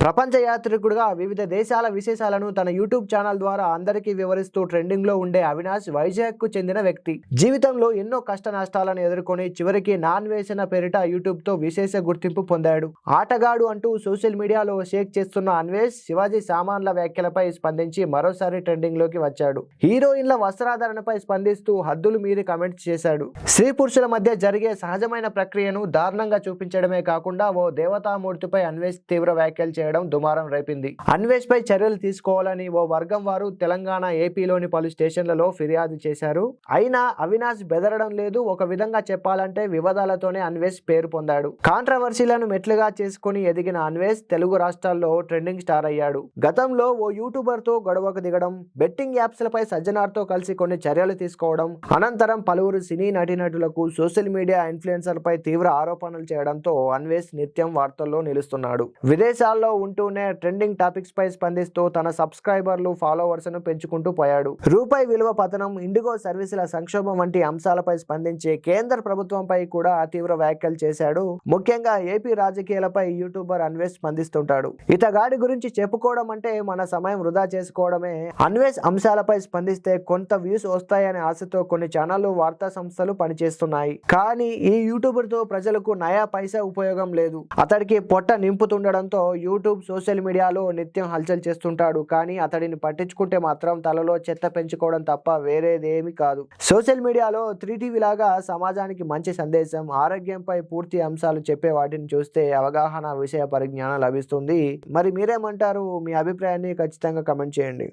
ప్రపంచ యాత్రికుడిగా వివిధ దేశాల విశేషాలను తన యూట్యూబ్ ఛానల్ ద్వారా అందరికీ వివరిస్తూ ట్రెండింగ్ లో ఉండే అవినాష్ వైజాగ్ కు చెందిన వ్యక్తి. జీవితంలో ఎన్నో కష్ట నష్టాలను ఎదుర్కొని చివరికి నాన్ వేసిన పేరిట యూట్యూబ్ తో విశేష గుర్తింపు పొందాడు. ఆటగాడు అంటూ సోషల్ మీడియాలో షేక్ చేస్తున్న అన్వేష్ శివాజీ సామాన్ల వ్యాఖ్యలపై స్పందించి మరోసారి ట్రెండింగ్ లోకి వచ్చాడు. హీరోయిన్ల వస్త్రాధరణపై స్పందిస్తూ హద్దులు మీరి కామెంట్స్ చేశాడు. స్త్రీ పురుషుల మధ్య జరిగే సహజమైన ప్రక్రియను దారుణంగా చూపించడమే కాకుండా ఓ దేవతామూర్తిపై అన్వేష్ తీవ్ర వ్యాఖ్యలు చేయడం దుమారం రేపింది. అన్వేష్ పై చర్యలు తీసుకోవాలని ఓ వర్గం వారు తెలంగాణ, ఏపీలోని పలు స్టేషన్లలో ఫిర్యాదు చేశారు. అయినా అవినాష్ బెదరడం లేదు. ఒక విధంగా చెప్పాలంటే వివాదాలతోనే అన్వేష్ పేరు పొందాడు. కాంట్రవర్సీలను మెట్లుగా చేసుకుని ఎదిగిన అన్వేష్ తెలుగు రాష్ట్రాల్లో ట్రెండింగ్ స్టార్ అయ్యాడు. గతంలో ఓ యూట్యూబర్ తో గొడవకు దిగడం, బెట్టింగ్ యాప్స్ లపై సజ్జనార్తో కలిసి కొన్ని చర్యలు తీసుకోవడం, అనంతరం పలువురు సినీ నటీనటులకు, సోషల్ మీడియా ఇన్ఫ్లుయెన్సర్ పై తీవ్ర ఆరోపణలు చేయడంతో అన్వేష్ నిత్యం వార్తల్లో నిలుస్తున్నాడు. విదేశాల్లో ఉంటూనే ట్రెండింగ్ టాపిక్స్ పై స్పందిస్తూ తన సబ్స్క్రైబర్లు, ఫాలోవర్స్ ను పెంచుకుంటూ పోయాడు. రూపాయి విలువ పతనం, ఇండిగో సర్వీసుల సంక్షోభం వంటి అంశాలపై స్పందించి కేంద్ర ప్రభుత్వంపై కూడా తీవ్ర వ్యాఖ్యలు చేశాడు. ముఖ్యంగా ఏపీ రాజకీయాలపై యూట్యూబర్ అన్వేష్ స్పందిస్తుంటాడు. ఇతగాడి గురించి చెప్పుకోవడం అంటే మన సమయం వృధా చేసుకోవడమే. అన్వేష్ అంశాలపై స్పందిస్తే కొంత వ్యూస్ వస్తాయనే ఆశతో కొన్ని ఛానళ్లు, వార్తా సంస్థలు పనిచేస్తున్నాయి. కానీ ఈ యూట్యూబర్ తో ప్రజలకు నయా పైసా ఉపయోగం లేదు. అతడికి పొట్ట నింపుతుండడంతో యూట్యూబ్, సోషల్ మీడియాలో నిత్యం హల్చల్ చేస్తుంటాడు. కానీ అతడిని పట్టించుకుంటే మాత్రం తలలో చెత్త పెంచుకోవడం తప్ప వేరేదేమీ కాదు. సోషల్ మీడియాలో 3TV లాగా సమాజానికి మంచి సందేశం, ఆరోగ్యంపై పూర్తి అంశాలు చెప్పే వాటిని చూస్తే అవగాహన, విషయ పరిజ్ఞానం లభిస్తుంది. మరి మీరేమంటారు? మీ అభిప్రాయాన్ని ఖచ్చితంగా కమెంట్ చేయండి.